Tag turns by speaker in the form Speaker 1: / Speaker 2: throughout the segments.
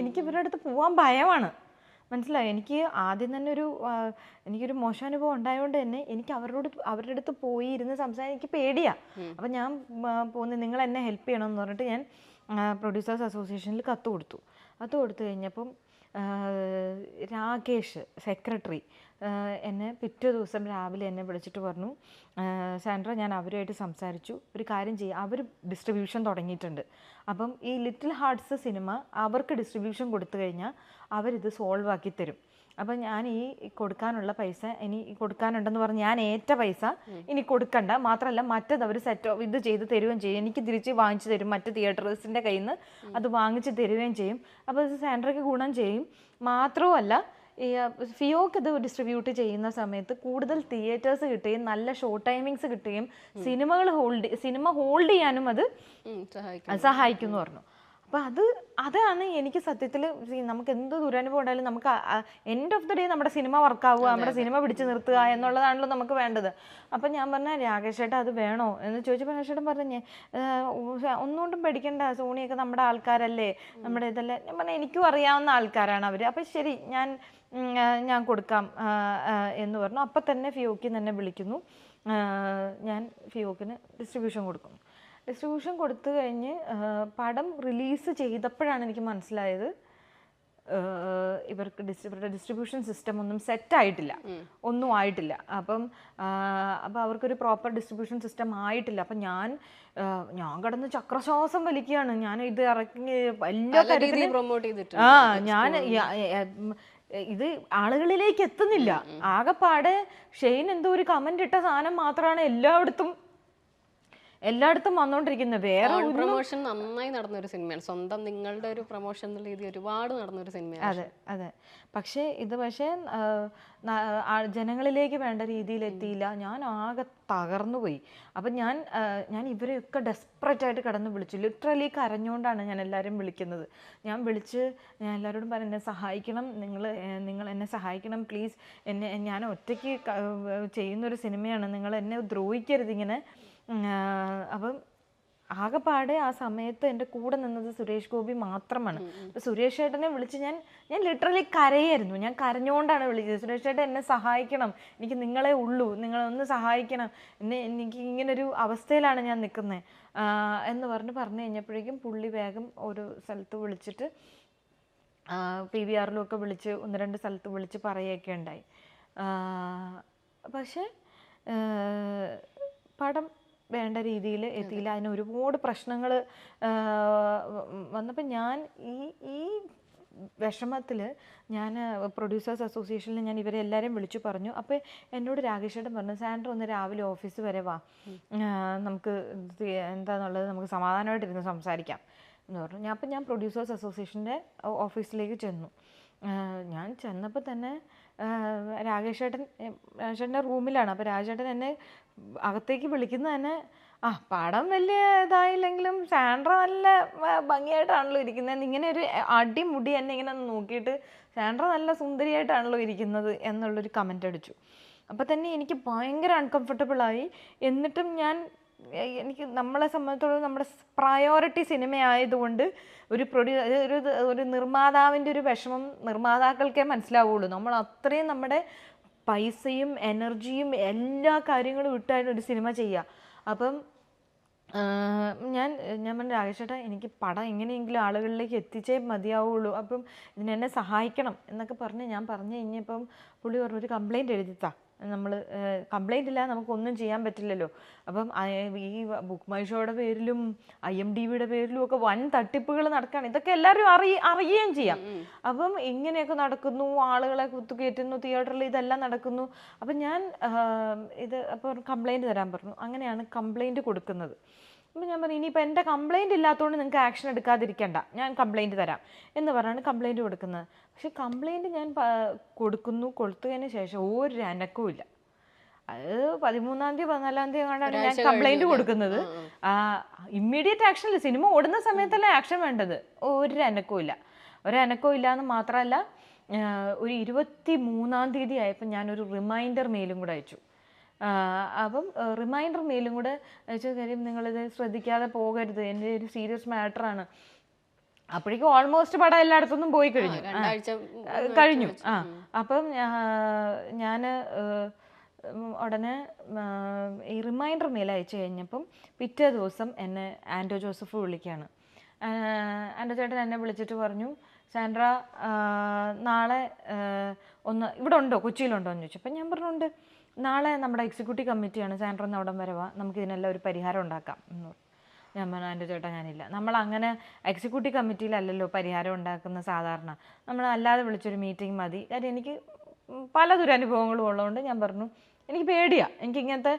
Speaker 1: എനിക്ക് ഇവരുടെ അടുത്ത് പോകാൻ ഭയമാണ്. മനസ്സിലായോ? എനിക്ക് ആദ്യം തന്നെ എനിക്കൊരു മോശാനുഭവം ഉണ്ടായതുകൊണ്ട് തന്നെ എനിക്ക് അവരുടെ അടുത്ത് പോയി ഇരുന്ന് സംസാരിക്കാൻ എനിക്ക് പേടിയാണ്. അപ്പം ഞാൻ പോകുന്നത് നിങ്ങൾ എന്നെ ഹെൽപ്പ് ചെയ്യണമെന്ന് പറഞ്ഞിട്ട് ഞാൻ പ്രൊഡ്യൂസേഴ്സ് അസോസിയേഷനിൽ കത്ത് കൊടുത്തു കഴിഞ്ഞപ്പം രാകേഷ് സെക്രട്ടറി എന്നെ പിറ്റേ ദിവസം രാവിലെ എന്നെ വിളിച്ചിട്ട് പറഞ്ഞു, സാൻഡ്ര ഞാൻ അവരുമായിട്ട് സംസാരിച്ചു, ഒരു കാര്യം ചെയ്യുക, അവർ ഡിസ്ട്രിബ്യൂഷൻ തുടങ്ങിയിട്ടുണ്ട്. അപ്പം ഈ ലിറ്റിൽ ഹാർട്ട്സ് സിനിമ അവർക്ക് ഡിസ്ട്രിബ്യൂഷൻ കൊടുത്തു കഴിഞ്ഞാൽ അവരിത് സോൾവ് ആക്കി തരും. അപ്പം ഞാൻ ഈ കൊടുക്കാനുള്ള പൈസ ഇനി കൊടുക്കാനുണ്ടെന്ന് പറഞ്ഞ് ഞാൻ ഏറ്റ പൈസ ഇനി കൊടുക്കണ്ട, മാത്രമല്ല മറ്റത് അവർ ഇത് ചെയ്ത് തരുകയും ചെയ്യും, എനിക്ക് തിരിച്ച് വാങ്ങിച്ചു തരും, മറ്റ് തിയേറ്റേഴ്സിൻ്റെ കയ്യിൽ നിന്ന് അത് വാങ്ങിച്ച് തരുകയും ചെയ്യും. അപ്പോൾ ഇത് സാൻഡ്രയ്ക്ക് ഗുണം ചെയ്യും. മാത്രവുമല്ല ഈ ഫിയോക്ക് ഇത് ഡിസ്ട്രിബ്യൂട്ട് ചെയ്യുന്ന സമയത്ത് കൂടുതൽ തിയേറ്റേഴ്സ് കിട്ടുകയും നല്ല ഷോ ടൈമിങ്സ് കിട്ടുകയും സിനിമ ഹോൾഡ് ചെയ്യാനും അത് സഹായിക്കും എന്ന് പറഞ്ഞു. അപ്പോൾ അതാണ് എനിക്ക് സത്യത്തിൽ നമുക്ക് എന്ത് ദുരനുഭവം ഉണ്ടായാലും നമുക്ക് എൻഡ് ഓഫ് ദ ഡേ നമ്മുടെ സിനിമ വർക്കാവുക, നമ്മുടെ സിനിമ പിടിച്ചു നിർത്തുക എന്നുള്ളതാണല്ലോ നമുക്ക് വേണ്ടത്. അപ്പം ഞാൻ പറഞ്ഞ രാകേഷ് ചേട്ടാ അത് വേണോ എന്ന് ചോദിച്ചപ്പോൾ രാകേഷ് ചേട്ടൻ പറഞ്ഞേ ഒന്നുകൊണ്ടും പേടിക്കണ്ട, സോണിയൊക്കെ നമ്മുടെ ആൾക്കാരല്ലേ, നമ്മുടെ ഇതല്ലേ. ഞാൻ പറഞ്ഞാൽ എനിക്കും അറിയാവുന്ന ആൾക്കാരാണ് അവർ, അപ്പം ശരി ഞാൻ കൊടുക്കാം എന്ന് പറഞ്ഞു. അപ്പം തന്നെ ഫിയോക്കിൽ തന്നെ വിളിക്കുന്നു, ഞാൻ ഫിയോക്കിന് ഡിസ്ട്രിബ്യൂഷൻ കൊടുക്കുന്നു. ഡിസ്ട്രിബ്യൂഷൻ കൊടുത്തു കഴിഞ്ഞ് പടം റിലീസ് ചെയ്തപ്പോഴാണ് എനിക്ക് മനസ്സിലായത് ഇവർക്ക് ഡിസ്ട്രിബ്യൂഷൻ സിസ്റ്റം ഒന്നും സെറ്റായിട്ടില്ല, ഒന്നും ആയിട്ടില്ല. അപ്പം അവർക്കൊരു പ്രോപ്പർ ഡിസ്ട്രിബ്യൂഷൻ സിസ്റ്റം ആയിട്ടില്ല. അപ്പം ഞാൻ കിടന്ന് ചക്രശ്വാസം വലിക്കുകയാണ്. ഞാൻ ഇത് ഇറക്കി എല്ലാ കാര്യത്തിലും ഞാൻ ഇത് ആളുകളിലേക്ക് എത്തുന്നില്ല. ആകെപ്പാടെ ഷെയ്ൻ എന്തോ ഒരു കമന്റ് ഇട്ട സാധനം മാത്രമാണ് എല്ലായിടത്തും വന്നോണ്ടിരിക്കുന്നത്. വേറെ
Speaker 2: പ്രൊമോഷൻ നന്നായി നടന്നൊരു സിനിമയാണ്, സ്വന്തം നിങ്ങളുടെ ഒരു പ്രൊമോഷൻ എന്നുള്ള രീതി ഒരുപാട് നടന്നൊരു സിനിമയാണ്.
Speaker 1: അതെ. പക്ഷേ ജനങ്ങളിലേക്ക് വേണ്ട രീതിയിൽ എത്തിയില്ല. ഞാൻ ആകെ തകർന്നുപോയി. അപ്പം ഞാൻ ഇവരെയൊക്കെ ഡെസ്പറേറ്റ് ആയിട്ട് കിടന്ന് വിളിച്ചു. ലിറ്ററലി കരഞ്ഞുകൊണ്ടാണ് ഞാൻ എല്ലാവരും വിളിക്കുന്നത്. ഞാൻ എല്ലാവരോടും പറഞ്ഞു എന്നെ സഹായിക്കണം, നിങ്ങൾ എന്നെ സഹായിക്കണം പ്ലീസ്, ഞാൻ ഒറ്റയ്ക്ക് ചെയ്യുന്നൊരു സിനിമയാണ്, നിങ്ങൾ എന്നെ ദ്രോഹിക്കരുത് ഇങ്ങനെ. അപ്പം ആകെപ്പാടെ ആ സമയത്ത് എൻ്റെ കൂടെ നിന്നത് സുരേഷ് ഗോപി മാത്രമാണ്. അപ്പം സുരേഷ് ചേട്ടനെ വിളിച്ച് ഞാൻ ലിറ്ററലി കരയായിരുന്നു. ഞാൻ കരഞ്ഞുകൊണ്ടാണ് വിളിച്ചത്, സുരേഷ് ചേട്ടൻ എന്നെ സഹായിക്കണം, എനിക്ക് നിങ്ങളെ ഉള്ളൂ, നിങ്ങളൊന്ന് സഹായിക്കണം, എനിക്ക് ഇങ്ങനൊരു അവസ്ഥയിലാണ് ഞാൻ നിൽക്കുന്നത് എന്ന് പറഞ്ഞു കഴിഞ്ഞപ്പോഴേക്കും പുള്ളി വേഗം ഒരു സ്ഥലത്ത് വിളിച്ചിട്ട് PVR ഒക്കെ വിളിച്ച് 1-2 സ്ഥലത്ത് വിളിച്ച് പറയുകയൊക്കെ ഉണ്ടായി. പക്ഷേ പടം വേണ്ട രീതിയിൽ എത്തിയില്ല. അതിന് ഒരുപാട് പ്രശ്നങ്ങൾ വന്നപ്പോൾ ഞാൻ ഈ വിഷമത്തിൽ ഞാൻ പ്രൊഡ്യൂസേഴ്സ് അസോസിയേഷനിൽ ഞാൻ ഇവരെ എല്ലാവരെയും വിളിച്ചു പറഞ്ഞു. അപ്പോൾ എന്നോട് രാകേഷ് ചേട്ടൻ പറഞ്ഞു, സാൻഡ്ര ഒന്ന് രാവിലെ ഓഫീസ് വരെ വാ, നമുക്ക് എന്താണെന്നുള്ളത് നമുക്ക് സമാധാനമായിട്ടിരുന്ന് സംസാരിക്കാം എന്ന് പറഞ്ഞു. അപ്പം ഞാൻ പ്രൊഡ്യൂസേഴ്സ് അസോസിയേഷൻ്റെ ഓഫീസിലേക്ക് ചെന്നു. ഞാൻ ചെന്നപ്പോൾ തന്നെ രാകേഷ് ചേട്ടൻ്റെ റൂമിലാണ്. അപ്പോൾ രാജേട്ടൻ എന്നെ അകത്തേക്ക് വിളിക്കുന്നത് തന്നെ പടം വലിയ ഇതായില്ലെങ്കിലും സാൻഡ്ര നല്ല ഭംഗിയായിട്ടാണല്ലോ ഇരിക്കുന്നത്, ഇങ്ങനെ ഒരു അടിമുടി എന്നെ ഇങ്ങനെ നോക്കിയിട്ട് സാൻഡ്ര നല്ല സുന്ദരിയായിട്ടാണല്ലോ ഇരിക്കുന്നത് എന്നുള്ളൊരു കമൻ്റ് അടിച്ചു. അപ്പോൾ തന്നെ എനിക്ക് ഭയങ്കര അൺകംഫർട്ടബിളായി. എന്നിട്ടും എനിക്ക് നമ്മളെ സംബന്ധിച്ചിടത്തോളം നമ്മുടെ പ്രയോറിറ്റി സിനിമയായതുകൊണ്ട് ഒരു നിർമ്മാതാവിൻ്റെ ഒരു വിഷമം നിർമ്മാതാക്കൾക്കേ മനസ്സിലാവുള്ളൂ. നമ്മൾ അത്രയും നമ്മുടെ പൈസയും എനർജിയും എല്ലാ കാര്യങ്ങളും വിട്ടാണ് ഒരു സിനിമ ചെയ്യുക. അപ്പം ഞാൻ പറഞ്ഞു, രാകേഷ് ചേട്ടാ എനിക്ക് പടം എങ്ങനെയെങ്കിലും ആളുകളിലേക്ക് എത്തിച്ചേ മതിയാവുള്ളൂ, അപ്പം ഇതിനെന്നെ സഹായിക്കണം എന്നൊക്കെ ഞാൻ പറഞ്ഞു കഴിഞ്ഞപ്പം പുള്ളി പറഞ്ഞു ഒരു കംപ്ലയിൻറ്റ് എഴുതിത്താ, നമ്മൾ കംപ്ലയിൻ്റ് ഇല്ലാതെ നമുക്കൊന്നും ചെയ്യാൻ പറ്റില്ലല്ലോ. അപ്പം ഈ ബുക്ക് മൈ ഷോയുടെ പേരിലും IMDbയുടെ പേരിലും ഒക്കെ വൻ തട്ടിപ്പുകൾ നടക്കുകയാണ്. ഇതൊക്കെ എല്ലാവരും അറിയുകയും ചെയ്യാം. അപ്പം ഇങ്ങനെയൊക്കെ നടക്കുന്നു, ആളുകളെ കുത്തുകയറ്റുന്നു, തിയേറ്ററിൽ ഇതെല്ലാം നടക്കുന്നു. അപ്പം ഞാൻ അപ്പോൾ കംപ്ലയിൻറ്റ് തരാൻ പറഞ്ഞു. അങ്ങനെയാണ് കംപ്ലയിൻറ്റ് കൊടുക്കുന്നത്. അപ്പം ഞാൻ പറഞ്ഞു ഇനിയിപ്പോൾ എൻ്റെ കംപ്ലയിൻ്റ് ഇല്ലാത്തതുകൊണ്ട് നിങ്ങൾക്ക് ആക്ഷൻ എടുക്കാതിരിക്കണ്ട, ഞാൻ കംപ്ലയിൻറ്റ് തരാം എന്ന് പറഞ്ഞാണ് കംപ്ലയിൻറ്റ് കൊടുക്കുന്നത്. പക്ഷെ കംപ്ലയിൻറ്റ് ഞാൻ കൊടുത്തതിന് ശേഷം ഒരു അനക്കവും ഇല്ല. അത് 13-ാം തീയതി 14-ാം തീയതി കൊണ്ടാണ് ഞാൻ കംപ്ലയിൻറ്റ് കൊടുക്കുന്നത്. ഇമ്മീഡിയറ്റ് ആക്ഷനില്ല, സിനിമ ഓടുന്ന സമയത്തല്ലേ ആക്ഷൻ വേണ്ടത്. ഒരു അനക്കവും ഇല്ല എന്ന് മാത്രമല്ല, ഒരു 23-ാം തീയതി ആയപ്പോൾ ഞാനൊരു റിമൈൻഡർ മെയിലും കൂടെ അയച്ചു. അപ്പം റിമൈൻഡർ മെയിലും കൂടെ അയച്ച കാര്യം, നിങ്ങളിത് ശ്രദ്ധിക്കാതെ പോകരുത്, എൻ്റെ ഒരു സീരിയസ് മാറ്ററാണ്, അപ്പോഴേക്കും ഓൾമോസ്റ്റ് പടം എല്ലായിടത്തുനിന്നും പോയി കഴിഞ്ഞു.
Speaker 2: രണ്ടാഴ്ച
Speaker 1: കഴിഞ്ഞു. അപ്പം ഞാൻ ഉടനെ ഈ റിമൈൻഡർ മെയിൽ അയച്ചു കഴിഞ്ഞപ്പം പിറ്റേ ദിവസം എന്നെ ആൻഡോ ജോസഫ് വിളിക്കുകയാണ്. ആൻഡോ ചേട്ടൻ എന്നെ വിളിച്ചിട്ട് പറഞ്ഞു, സാൻഡ്ര നാളെ ഒന്ന് ഇവിടെ ഉണ്ടോ, കൊച്ചിയിലുണ്ടോ എന്ന് ചോദിച്ചു. അപ്പം ഞാൻ പറഞ്ഞുണ്ട്, നാളെ നമ്മുടെ എക്സിക്യൂട്ടീവ് കമ്മിറ്റിയാണ്, സാൻഡ്ര ഒന്ന് അവിടം വരെ വാ, നമുക്ക് ഇതിനെല്ലാം ഒരു പരിഹാരം ഉണ്ടാക്കാം എന്ന് പറഞ്ഞു. ഞാൻ പറഞ്ഞു, ആൻഡോ ചേട്ടാ ഞാനില്ല, നമ്മളങ്ങനെ എക്സിക്യൂട്ടീവ് കമ്മിറ്റിയിലല്ലല്ലോ പരിഹാരം ഉണ്ടാക്കുന്ന സാധാരണ, നമ്മൾ അല്ലാതെ വിളിച്ചൊരു മീറ്റിംഗ് മതി. കാര്യം എനിക്ക് പല ദുരനുഭവങ്ങളും ഉള്ളതുകൊണ്ട് ഞാൻ പറഞ്ഞു എനിക്ക് പേടിയാണ്, എനിക്ക് ഇങ്ങനത്തെ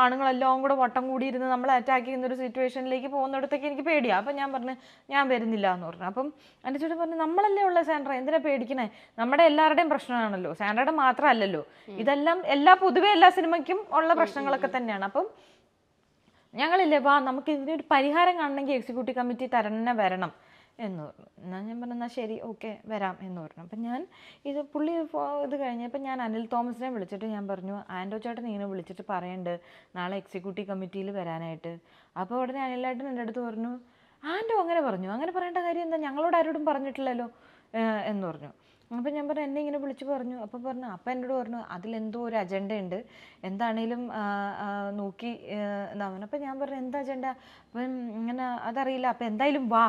Speaker 1: ആണുങ്ങളെല്ലാം കൂടെ വട്ടം കൂടിയിരുന്ന് നമ്മളെ അറ്റാക്ക് ചെയ്യുന്നൊരു സിറ്റുവേഷനിലേക്ക് പോകുന്നിടത്തേക്ക് എനിക്ക് പേടിയാണ്. അപ്പം ഞാൻ പറഞ്ഞു ഞാൻ വരുന്നില്ല എന്ന് പറഞ്ഞു. അപ്പം എൻ്റെ ചേട്ടൻ പറഞ്ഞു, നമ്മളല്ലേ ഉള്ള സാൻഡ്ര, എന്തിനാ പേടിക്കണേ, നമ്മുടെ എല്ലാവരുടെയും പ്രശ്നമാണല്ലോ, സാൻഡ്രയുടെ മാത്രമല്ലല്ലോ, ഇതെല്ലാം പൊതുവെ എല്ലാ സിനിമയ്ക്കും ഉള്ള പ്രശ്നങ്ങളൊക്കെ തന്നെയാണ്. അപ്പം ഞങ്ങളില്ലേ വാ, നമുക്ക് ഇതിനൊരു പരിഹാരം കാണണമെങ്കിൽ എക്സിക്യൂട്ടീവ് കമ്മിറ്റി തന്നെ വരണം എന്ന് പറഞ്ഞു. എന്നാൽ ഞാൻ പറഞ്ഞു എന്നാൽ ശരി ഓക്കെ വരാം എന്ന് പറഞ്ഞു. അപ്പം ഞാൻ പുള്ളി ഇത് കഴിഞ്ഞപ്പോൾ ഞാൻ അനിൽ തോമസിനെ വിളിച്ചിട്ട് ഞാൻ പറഞ്ഞു, ആൻഡോ ചേട്ടൻ ഇങ്ങനെ വിളിച്ചിട്ട് പറയുന്നുണ്ട് നാളെ എക്സിക്യൂട്ടീവ് കമ്മിറ്റിയിൽ വരാനായിട്ട്. അപ്പോൾ ഉടനെ അനിലേട്ടൻ എൻ്റെ അടുത്ത് പറഞ്ഞു, ആൻഡോ അങ്ങനെ പറഞ്ഞു, അങ്ങനെ പറയേണ്ട കാര്യം എന്താ, ഞങ്ങളോട് ആരോടും പറഞ്ഞിട്ടില്ലല്ലോ എന്ന് പറഞ്ഞു. അപ്പം ഞാൻ പറഞ്ഞു എന്നെ ഇങ്ങനെ വിളിച്ച് പറഞ്ഞു. അപ്പം പറഞ്ഞു, അപ്പം എന്നോട് പറഞ്ഞു അതിലെന്തോ ഒരു അജണ്ട ഉണ്ട്, എന്താണേലും നോക്കി എന്താ. അപ്പം ഞാൻ പറഞ്ഞു എന്താ അജണ്ട, അപ്പം ഇങ്ങനെ അതറിയില്ല, അപ്പം എന്തായാലും വാ,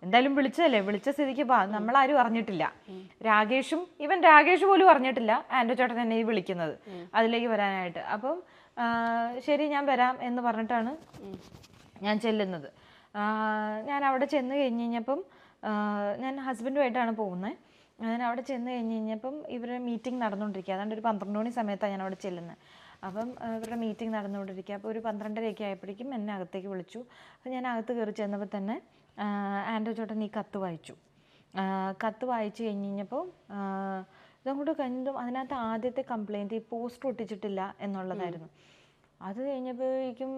Speaker 1: എന്തായാലും വിളിച്ചതല്ലേ, വിളിച്ച സ്ഥിതിക്ക് വാ, നമ്മളാരും അറിഞ്ഞിട്ടില്ല, രാകേഷ് പോലും അറിഞ്ഞിട്ടില്ല ആൻഡോ ചേട്ടൻ എന്നെ ഈ വിളിക്കുന്നത് അതിലേക്ക് വരാനായിട്ട്. അപ്പം ശരി ഞാൻ വരാം എന്ന് പറഞ്ഞിട്ടാണ് ഞാൻ ചെല്ലുന്നത്. ഞാൻ അവിടെ ചെന്ന് കഴിഞ്ഞ് കഴിഞ്ഞപ്പം ഞാൻ ഹസ്ബൻഡുമായിട്ടാണ് പോകുന്നത്. ഞാൻ അവിടെ ചെന്ന് കഴിഞ്ഞപ്പം ഇവരുടെ മീറ്റിംഗ് നടന്നുകൊണ്ടിരിക്കുക, അതുകൊണ്ട് ഒരു 12 മണി സമയത്താണ് ഞാൻ അവിടെ ചെല്ലുന്നത്. അപ്പം ഇവരുടെ മീറ്റിംഗ് നടന്നുകൊണ്ടിരിക്കുക. അപ്പോൾ ഒരു 12:30 ആയപ്പോഴേക്കും എന്നെ അകത്തേക്ക് വിളിച്ചു. അപ്പോൾ ഞാൻ അകത്ത് കയറി ചെന്നപ്പോൾ തന്നെ ആൻഡോ ചേട്ടൻ ഈ കത്ത് വായിച്ചു. കത്ത് വായിച്ചു കഴിഞ്ഞപ്പോൾ ഇതങ്ങോട്ട് കഴിഞ്ഞതും അതിനകത്ത് ആദ്യത്തെ കംപ്ലയിൻറ്റ് ഈ പോസ്റ്റർ ഒട്ടിച്ചിട്ടില്ല എന്നുള്ളതായിരുന്നു. അത് കഴിഞ്ഞപ്പോഴേക്കും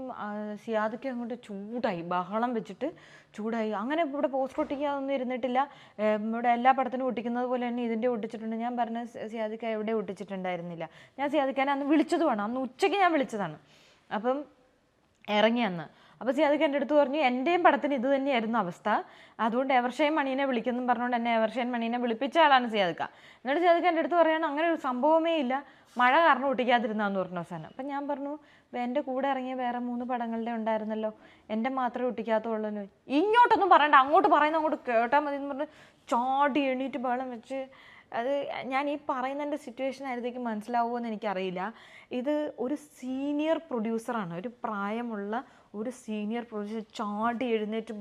Speaker 1: സിയാദയ്ക്ക് അങ്ങോട്ട് ചൂടായി, ബഹളം വെച്ചിട്ട് ചൂടായി. അങ്ങനെ ഇവിടെ പോസ്റ്റർ ഒട്ടിക്കാതൊന്നും ഇരുന്നിട്ടില്ല, ഇവിടെ എല്ലാ പടത്തിനും ഒട്ടിക്കുന്നത് പോലെ തന്നെ ഇതിൻ്റെ ഒട്ടിച്ചിട്ടുണ്ട്. ഞാൻ പറഞ്ഞ സിയാദിക്ക എവിടെ ഒട്ടിച്ചിട്ടുണ്ടായിരുന്നില്ല, ഞാൻ സിയാദിക്കാനെ അന്ന് വിളിച്ചതുമാണ്, അന്ന് ഉച്ചയ്ക്ക് ഞാൻ വിളിച്ചതാണ്. അപ്പം ഇറങ്ങി അന്ന്. അപ്പോൾ സിയാദിക്ക എൻ്റെ അടുത്ത് പറഞ്ഞു എൻ്റെയും പടത്തിന് ഇത് തന്നെയായിരുന്നു അവസ്ഥ, അതുകൊണ്ട് എവർഷൈൻ മണീനെ വിളിക്കുന്നു പറഞ്ഞുകൊണ്ട് എന്നെ എവർഷൈൻ മണീനെ വിളിപ്പിച്ച ആളാണ് സിയാദിക്ക. എന്നിട്ട് സിയാദിക്ക എൻ്റെ അടുത്ത് പറയുകയാണ് അങ്ങനെ ഒരു സംഭവമേ ഇല്ല, മഴ കാരണം ഒട്ടിക്കാതിരുന്നാന്ന് പറഞ്ഞു അവസാനം. അപ്പം ഞാൻ പറഞ്ഞു എൻ്റെ കൂടെ ഇറങ്ങിയ വേറെ 3 പടങ്ങളുടെ ഉണ്ടായിരുന്നല്ലോ, എൻ്റെ മാത്രമേ ഒട്ടിക്കാത്തുള്ളൂ, ഇങ്ങോട്ടൊന്നും പറയണ്ട, അങ്ങോട്ട് പറയുന്ന അങ്ങോട്ട് കേട്ടാൽ മതി എന്ന് പറഞ്ഞ് ചാടി എണീറ്റ് ബഹളം വെച്ച്. അത് ഞാൻ ഈ പറയുന്നതിൻ്റെ സിറ്റുവേഷൻ ആയിരുന്നേക്ക് മനസ്സിലാവുമോ എന്ന് എനിക്കറിയില്ല. ഇത് ഒരു സീനിയർ പ്രൊഡ്യൂസറാണ്, ഒരു പ്രായമുള്ള ഒരു സീനിയർ പ്രൊഡ്യൂസർ ചാടി എഴുന്നേറ്റ്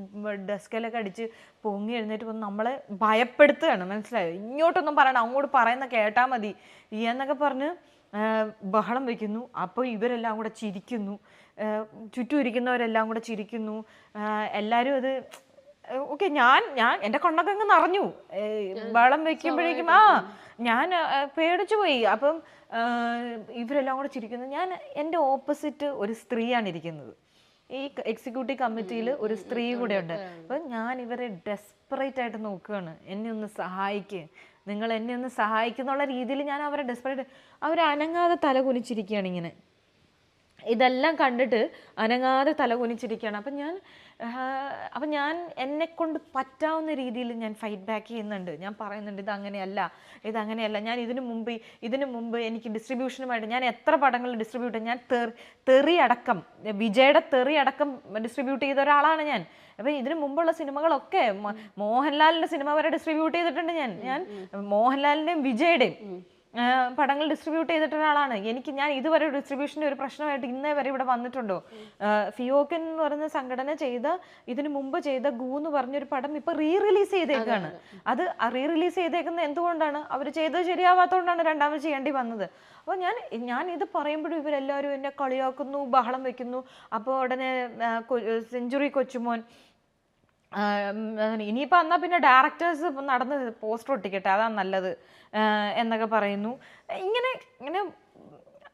Speaker 1: ഡെസ്കിലൊക്കെ അടിച്ച് പൊങ്ങി എഴുന്നേറ്റ് വന്ന് നമ്മളെ ഭയപ്പെടുത്തുകയാണ്, മനസ്സിലായോ, ഇങ്ങോട്ടൊന്നും പറയണം അങ്ങോട്ട് പറയുന്ന കേട്ടാൽ മതി എന്നൊക്കെ പറഞ്ഞ് ബഹളം വയ്ക്കുന്നു. അപ്പോൾ ഇവരെല്ലാം കൂടെ ചിരിക്കുന്നു, ചുറ്റും ഇരിക്കുന്നവരെല്ലാം കൂടെ ചിരിക്കുന്നു, എല്ലാവരും അത് ഓക്കെ. ഞാൻ എൻ്റെ കണ്ണൊക്കെ അങ്ങ് നിറഞ്ഞു ബഹളം വയ്ക്കുമ്പോഴേക്കും. ഞാൻ പേടിച്ചു പോയി. അപ്പം ഇവരെല്ലാം കൂടെ ചിരിക്കുന്നു. എൻ്റെ ഓപ്പോസിറ്റ് ഒരു സ്ത്രീയാണ് ഇരിക്കുന്നത്, ഈ എക്സിക്യൂട്ടീവ് കമ്മിറ്റിയിൽ ഒരു സ്ത്രീ കൂടെ ഉണ്ട്. അപ്പം ഞാൻ ഇവരെ ഡെസ്പറേറ്റ് ആയിട്ട് നോക്കുകയാണ്, എന്നെ ഒന്ന് സഹായിക്കുക, നിങ്ങൾ എന്നെ ഒന്ന് സഹായിക്കുന്നുള്ള രീതിയിൽ ഞാൻ അവരെ ഡെസ്പറേറ്റ്. അവർ അനങ്ങാതെ തല കുനിച്ചിരിക്കുകയാണ് ഇങ്ങനെ, ഇതെല്ലാം കണ്ടിട്ട് അനങ്ങാതെ തല കുനിച്ചിരിക്കുകയാണ്. അപ്പം ഞാൻ എന്നെക്കൊണ്ട് പറ്റാവുന്ന രീതിയിൽ ഞാൻ ഫൈറ്റ് ബാക്ക് ചെയ്യുന്നുണ്ട്. ഞാൻ പറയുന്നുണ്ട് ഇതങ്ങനെയല്ല. ഞാൻ ഇതിനു മുമ്പ് എനിക്ക് ഡിസ്ട്രിബ്യൂഷനുമായിട്ട് ഞാൻ എത്ര പടങ്ങൾ ഡിസ്ട്രിബ്യൂട്ട്, ഞാൻ തെറി അടക്കം വിജയുടെ തെറി അടക്കം ഡിസ്ട്രിബ്യൂട്ട് ചെയ്ത ഒരാളാണ് ഞാൻ. അപ്പം ഇതിനു മുമ്പുള്ള സിനിമകളൊക്കെ മോഹൻലാലിൻ്റെ സിനിമ വരെ ഡിസ്ട്രിബ്യൂട്ട് ചെയ്തിട്ടുണ്ട് ഞാൻ മോഹൻലാലിൻ്റെയും വിജയുടെയും പടങ്ങൾ ഡിസ്ട്രിബ്യൂട്ട് ചെയ്തിട്ട ഒരാളാണ്. ഞാൻ ഇതുവരെ ഡിസ്ട്രിബ്യൂഷൻ്റെ ഒരു പ്രശ്നമായിട്ട് ഇന്നേ വരെ ഇവിടെ വന്നിട്ടുണ്ടോ? ഫിയോക്കൻ എന്ന് പറയുന്ന സംഘടന ഇതിനു മുമ്പ് ചെയ്ത ഗൂ എന്ന് പറഞ്ഞൊരു പടം ഇപ്പൊ റിലീസ് ചെയ്തേക്കാണ്. അത് റിലീസ് ചെയ്തേക്കുന്നത് എന്തുകൊണ്ടാണ്? അവർ ചെയ്തത് ശരിയാവാത്തതുകൊണ്ടാണ് രണ്ടാമത് ചെയ്യേണ്ടി വന്നത്. അപ്പോൾ ഞാൻ ഇത് പറയുമ്പോഴും ഇവരെല്ലാവരും എന്നെ കളിയാക്കുന്നു, ബഹളം വെക്കുന്നു. അപ്പോൾ ഉടനെ സെഞ്ചുറി കൊച്ചുമോൻ ഇനിയിപ്പോൾ എന്നാൽ പിന്നെ ഡയറക്ടേഴ്സ് നടന്ന് പോസ്റ്റർ ഒട്ടിക്കട്ടെ, അതാണ് നല്ലത് എന്നൊക്കെ പറയുന്നു. ഇങ്ങനെ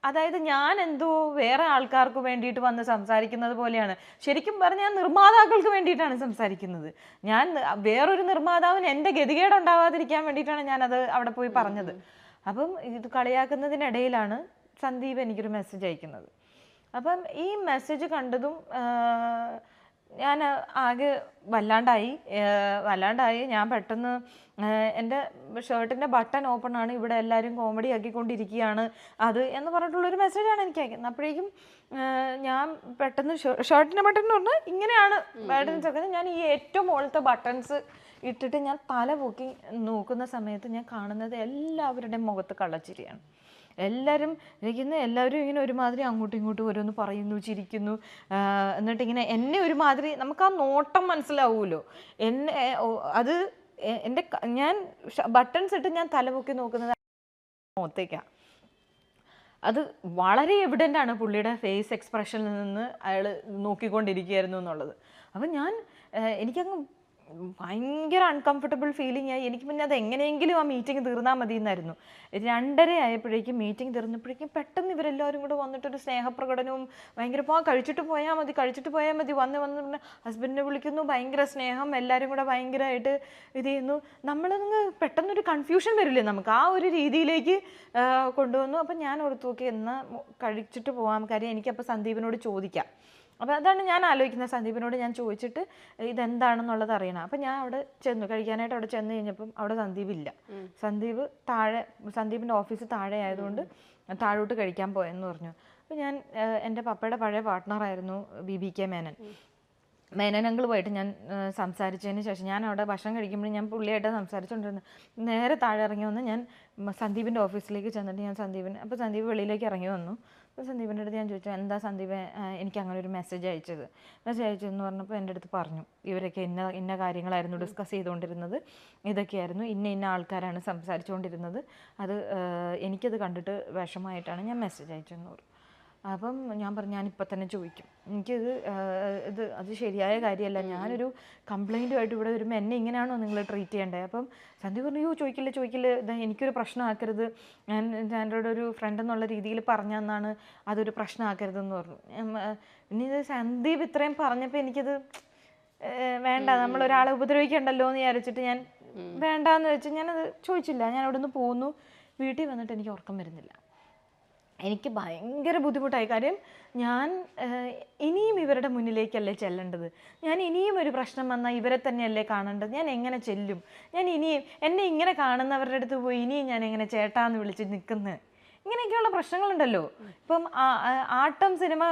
Speaker 1: അതായത് ഞാൻ എന്തോ വേറെ ആൾക്കാർക്ക് വേണ്ടിയിട്ട് വന്ന് സംസാരിക്കുന്നത് പോലെയാണ്. ശരിക്കും പറഞ്ഞാൽ ഞാൻ നിർമ്മാതാക്കൾക്ക് വേണ്ടിയിട്ടാണ് സംസാരിക്കുന്നത്. ഞാൻ വേറൊരു നിർമ്മാതാവിന് എൻ്റെ ഗതികേട് ഉണ്ടാവാതിരിക്കാൻ വേണ്ടിയിട്ടാണ് ഞാനത് അവിടെ പോയി പറഞ്ഞത്. അപ്പം ഇത് കളിയാക്കുന്നതിനിടയിലാണ് സന്ദീപ് എനിക്കൊരു മെസ്സേജ് അയക്കുന്നത്. അപ്പം ഈ മെസ്സേജ് കണ്ടതും ഞാൻ ആകെ വല്ലാണ്ടായി. ഞാൻ പെട്ടെന്ന് എൻ്റെ ഷർട്ടിൻ്റെ ബട്ടൺ ഓപ്പൺ ആണ്, ഇവിടെ എല്ലാവരും കോമഡി ആക്കിക്കൊണ്ടിരിക്കുകയാണ് അത് എന്ന് പറഞ്ഞിട്ടുള്ളൊരു മെസ്സേജാണ് എനിക്ക് അയക്കുന്നത്. അപ്പോഴേക്കും ഞാൻ പെട്ടെന്ന് ഷർട്ടിൻ്റെ ബട്ടൺ എന്ന് പറഞ്ഞാൽ ഇങ്ങനെയാണ് ബട്ടൺസ് ഒക്കെ. ഞാൻ ഈ ഏറ്റവും മുകളിലത്തെ ബട്ടൺസ് ഇട്ടിട്ട് ഞാൻ തല പൊക്കി നോക്കുന്ന സമയത്ത് ഞാൻ കാണുന്നത് എല്ലാവരുടെയും മുഖത്ത് കള്ളച്ചിരിയാണ്. എല്ലാവരും ഇങ്ങനെ ഒരുമാതിരി അങ്ങോട്ടും ഇങ്ങോട്ടും ഓരോന്ന് പറയുന്നു, ചിരിക്കുന്നു. എന്നിട്ടിങ്ങനെ എന്നെ ഒരുമാതിരി, നമുക്ക് ആ നോട്ടം മനസ്സിലാവുമല്ലോ അത് എൻ്റെ ഞാൻ ബട്ടൺസ് ഇട്ട് ഞാൻ തലപൊക്കി നോക്കുന്നത് മുഖത്തേക്കാണ്. അത് വളരെ എവിഡൻ്റ് ആണ് പുള്ളിയുടെ ഫേസ് എക്സ്പ്രഷനിൽ നിന്ന് അയാൾ നോക്കിക്കൊണ്ടിരിക്കുകയായിരുന്നു എന്നുള്ളത്. അപ്പം എനിക്കങ്ങ് ഭയങ്കര അൺകംഫർട്ടബിൾ ഫീലിംഗ് ആയി. എനിക്ക് പിന്നെ അത് എങ്ങനെയെങ്കിലും ആ മീറ്റിംഗ് തീർന്നാൽ മതി എന്നായിരുന്നു. 2:30 ആയപ്പോഴേക്കും മീറ്റിംഗ് തീർന്നപ്പോഴേക്കും പെട്ടെന്ന് ഇവരെല്ലാവരും കൂടെ വന്നിട്ടൊരു സ്നേഹപ്രകടനവും ഭയങ്കര കഴിച്ചിട്ട് പോയാൽ മതി വന്ന് പിന്നെ ഹസ്ബൻഡിനെ വിളിക്കുന്നു, ഭയങ്കര സ്നേഹം, എല്ലാവരും കൂടെ ഭയങ്കരമായിട്ട് ഇത് ചെയ്യുന്നു. നമ്മളങ്ങ് പെട്ടെന്നൊരു കൺഫ്യൂഷൻ വരില്ലേ നമുക്ക്, ആ ഒരു രീതിയിലേക്ക് കൊണ്ടുവന്നു. അപ്പം ഞാൻ ഓർത്തു നോക്കി എന്നാൽ കഴിച്ചിട്ട് പോകാം, കാര്യം എനിക്കപ്പോൾ സന്ദീപിനോട് ചോദിക്കാം. അപ്പോൾ അതാണ് ഞാൻ ആലോചിക്കുന്നത്. സന്ദീപിനോട് ഞാൻ ചോദിച്ചിട്ട് ഇതെന്താണെന്നുള്ളത് അറിയണം. അപ്പം ഞാൻ അവിടെ ചെന്നു, കഴിക്കാനായിട്ട് അവിടെ ചെന്ന് കഴിഞ്ഞപ്പം അവിടെ സന്ദീപില്ല. സന്ദീപിൻ്റെ ഓഫീസ് താഴെ ആയതുകൊണ്ട് താഴോട്ട് കഴിക്കാൻ പോയെന്ന് പറഞ്ഞു. അപ്പോൾ ഞാൻ എൻ്റെ പപ്പയുടെ പഴയ പാർട്ട്ണറായിരുന്നു BBK മേനൻ അങ്കിളുമായിട്ട് ഞാൻ സംസാരിച്ചതിന് ശേഷം ഞാൻ അവിടെ ഭക്ഷണം കഴിക്കുമ്പോൾ ഞാൻ പുള്ളിയായിട്ട് സംസാരിച്ചുകൊണ്ടിരുന്നത്. നേരെ താഴെ ഇറങ്ങി വന്ന് ഞാൻ സന്ദീപിൻ്റെ ഓഫീസിലേക്ക് ചെന്നിട്ട് ഞാൻ അപ്പോൾ സന്ദീപ് വെളിയിലേക്ക് ഇറങ്ങി വന്നു. അപ്പോൾ സന്ദീപിൻ്റെ അടുത്ത് ഞാൻ ചോദിച്ചു, എന്താ സന്ദീപ് എനിക്ക് അങ്ങനെ ഒരു മെസ്സേജ് അയച്ചതെന്ന് പറഞ്ഞപ്പോൾ എൻ്റെ അടുത്ത് പറഞ്ഞു, ഇവരൊക്കെ ഇന്ന കാര്യങ്ങളായിരുന്നു ഡിസ്കസ് ചെയ്തുകൊണ്ടിരുന്നത്, ഇതൊക്കെയായിരുന്നു, ഇന്ന ആൾക്കാരാണ് സംസാരിച്ചുകൊണ്ടിരുന്നത്, അത് എനിക്കത് കണ്ടിട്ട് വിഷമമായിട്ടാണ് ഞാൻ മെസ്സേജ് അയച്ചതെന്ന് പറഞ്ഞു. അപ്പം ഞാൻ പറഞ്ഞു, ഞാനിപ്പോൾ തന്നെ ചോദിക്കും, അത് ശരിയായ കാര്യമല്ല, ഞാനൊരു കംപ്ലൈൻറ്റുമായിട്ട് ഇവിടെ വരുമ്പോൾ എന്നെ ഇങ്ങനെയാണോ നിങ്ങൾ ട്രീറ്റ് ചെയ്യേണ്ടത്? അപ്പം സന്ദീപ് പറഞ്ഞു, ചോദിക്കില്ല, എനിക്കൊരു പ്രശ്നമാക്കരുത്, എൻ്റെ ഒരു ഫ്രണ്ട് എന്നുള്ള രീതിയിൽ പറഞ്ഞെന്നാണ്, അതൊരു പ്രശ്നമാക്കരുതെന്ന് പറഞ്ഞു. പിന്നെ ഇത് സന്ദീപ് ഇത്രയും പറഞ്ഞപ്പോൾ എനിക്കത് വേണ്ട, നമ്മളൊരാളെ ഉപദ്രവിക്കണ്ടല്ലോ എന്ന് വിചാരിച്ചിട്ട് ഞാൻ വേണ്ടാന്ന് വെച്ച് ഞാനത് ചോദിച്ചില്ല. ഞാൻ അവിടെ നിന്ന് പോന്നു. വീട്ടിൽ വന്നിട്ട് എനിക്ക് ഉറക്കം വരുന്നില്ല. എനിക്ക് ഭയങ്കര ബുദ്ധിമുട്ടായി. കാര്യം ഞാൻ ഇനിയും ഇവരുടെ മുന്നിലേക്കല്ലേ ചെല്ലേണ്ടത്, ഞാൻ ഇനിയും ഒരു പ്രശ്നം വന്നാൽ ഇവരെ തന്നെയല്ലേ കാണേണ്ടത്, ഞാൻ എങ്ങനെ ചെല്ലും? ഞാൻ ഇനിയും എന്നെ ഇങ്ങനെ കാണുന്നവരുടെ അടുത്ത് പോയി ഇനിയും ഞാൻ എങ്ങനെ ചേട്ടാന്ന് വിളിച്ച് നിൽക്കുന്നത്? ഇങ്ങനെയൊക്കെയുള്ള പ്രശ്നങ്ങളുണ്ടല്ലോ. ഇപ്പം ആട്ടം സിനിമ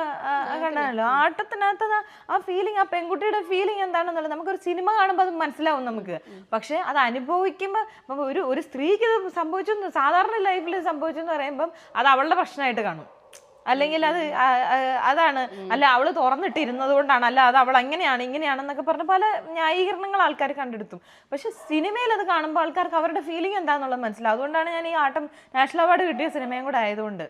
Speaker 1: കണ്ടാണല്ലോ, ആട്ടത്തിനകത്ത് ആ ഫീലിംഗ്, ആ പെൺകുട്ടിയുടെ ഫീലിംഗ് എന്താണെന്നുള്ളത് നമുക്കൊരു സിനിമ കാണുമ്പോൾ അത് മനസ്സിലാവും നമുക്ക്. പക്ഷെ അത് അനുഭവിക്കുമ്പോൾ ഒരു സ്ത്രീക്ക് ഇത് സംഭവിച്ചു, സാധാരണ ലൈഫിൽ സംഭവിച്ചു എന്ന് പറയുമ്പം അത് അവളുടെ പ്രശ്നമായിട്ട് കാണും. അല്ലെങ്കിൽ അതാണ്, അല്ല അവൾ തുറന്നിട്ടിരുന്നത് കൊണ്ടാണ്, അല്ല അത് അവൾ ഇങ്ങനെയാണെന്നൊക്കെ പറഞ്ഞ് പല ന്യായീകരണങ്ങൾ ആൾക്കാർ കണ്ടെടുത്തും. പക്ഷെ സിനിമയിൽ അത് കാണുമ്പോൾ ആൾക്കാർക്ക് അവരുടെ ഫീലിംഗ് എന്താണെന്നുള്ളത് മനസ്സിലാവും. അതുകൊണ്ടാണ് ഞാൻ ഈ ആട്ടം നാഷണൽ അവാർഡ് കിട്ടിയ സിനിമയും കൂടെ ആയതുകൊണ്ട്